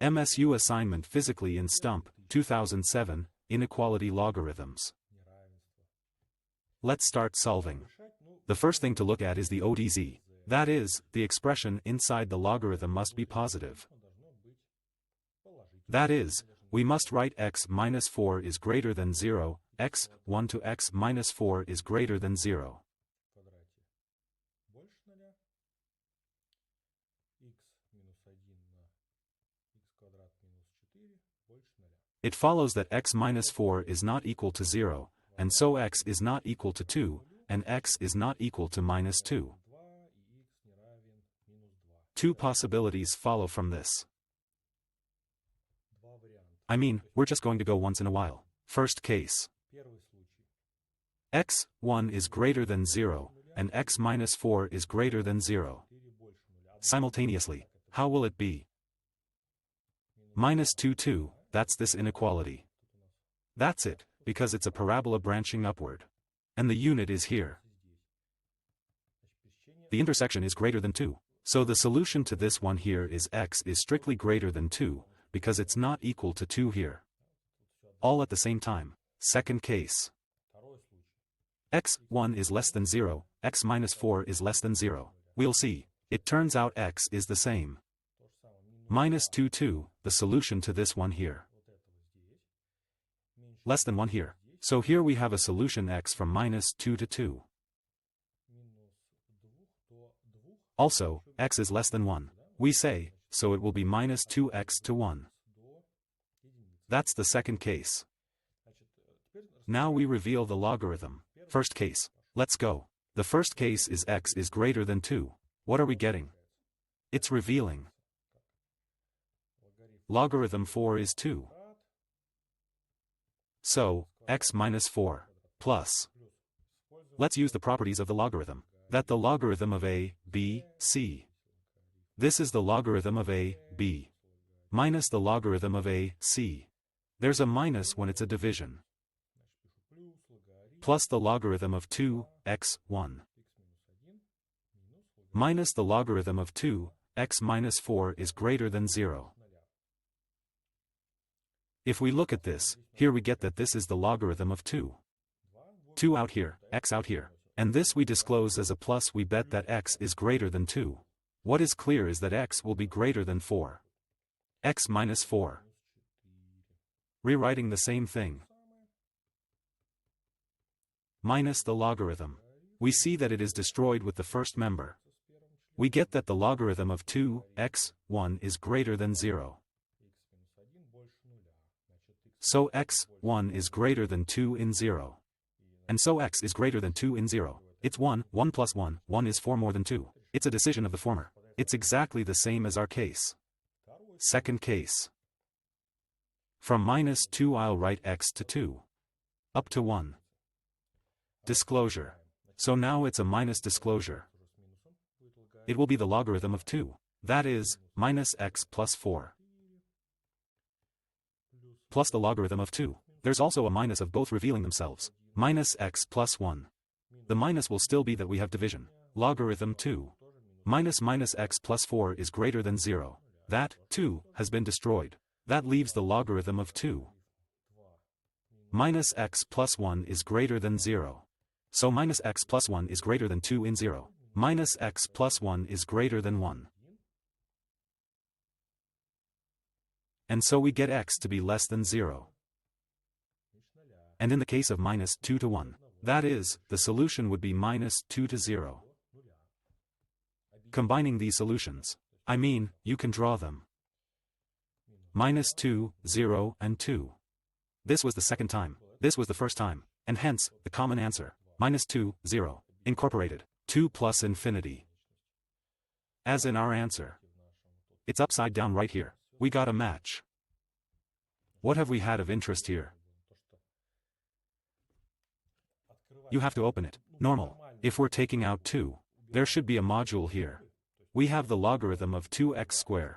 MSU assignment physically in Stump, 2007, inequality logarithms. Let's start solving. The first thing to look at is the ODZ. That is, the expression inside the logarithm must be positive. That is, we must write x minus 4 is greater than 0, x, 1 to x minus 4 is greater than 0. It follows that x minus 4 is not equal to 0, and so x is not equal to 2, and x is not equal to minus 2. Two possibilities follow from this. I mean, we're just going to go once in a while. First case. X, 1 is greater than 0, and x minus 4 is greater than 0. Simultaneously, how will it be? Minus 2, 2, that's this inequality. That's it, because it's a parabola branching upward. And the unit is here. The intersection is greater than 2. So the solution to this one here is x is strictly greater than 2, because it's not equal to 2 here. All at the same time. Second case. X, 1 is less than 0, x minus 4 is less than 0. We'll see. It turns out x is the same. Minus 2, 2, the solution to this one here. Less than 1 here. So here we have a solution x from minus 2 to 2. Also, x is less than 1. We say, so it will be minus 2x to 1. That's the second case. Now we reveal the logarithm. First case. Let's go. The first case is x is greater than 2. What are we getting? It's revealing. Logarithm 4 is 2. So, x minus 4, plus. Let's use the properties of the logarithm. That the logarithm of a, b, c. This is the logarithm of a, b. Minus the logarithm of a, c. There's a minus when it's a division. Plus the logarithm of 2, x, 1. Minus the logarithm of 2, x minus 4 is greater than 0. If we look at this, here we get that this is the logarithm of 2. 2 out here, x out here. And this we disclose as a plus. We bet that x is greater than 2. What is clear is that x will be greater than 4. X minus 4. Rewriting the same thing. Minus the logarithm. We see that it is destroyed with the first member. We get that the logarithm of 2, x, 1 is greater than 0. So x, 1 is greater than 2 in 0. And so x is greater than 2 in 0. It's 1, 1 plus 1, 1 is 4 more than 2. It's a decision of the former. It's exactly the same as our case. Second case. From minus 2 I'll write x to 2. Up to 1. Disclosure. So now it's a minus disclosure. It will be the logarithm of 2. That is, minus x plus 4. Plus the logarithm of 2. There's also a minus of both revealing themselves. Minus x plus 1. The minus will still be that we have division. Logarithm 2. Minus x plus 4 is greater than 0. That, 2, has been destroyed. That leaves the logarithm of 2. Minus x plus 1 is greater than 0. So minus x plus 1 is greater than 2 in 0. Minus x plus 1 is greater than 1. And so we get x to be less than 0. And in the case of minus 2 to 1, that is, the solution would be minus 2 to 0. Combining these solutions, I mean, you can draw them. Minus 2, 0, and 2. This was the second time. This was the first time. And hence, the common answer. Minus 2, 0. Incorporated. 2 plus infinity. As in our answer. It's upside down right here. We got a match. What have we had of interest here? You have to open it. Normal. If we're taking out 2, there should be a module here. We have the logarithm of 2x squared.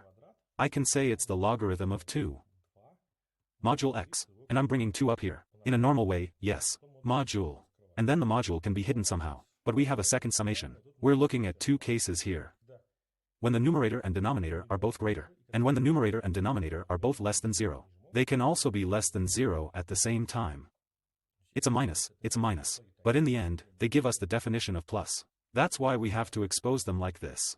I can say it's the logarithm of 2. Module x. And I'm bringing 2 up here. In a normal way, yes. Module. And then the module can be hidden somehow. But we have a second summation. We're looking at two cases here. When the numerator and denominator are both greater. And when the numerator and denominator are both less than 0, they can also be less than 0 at the same time. It's a minus, but in the end, they give us the definition of plus. That's why we have to expose them like this.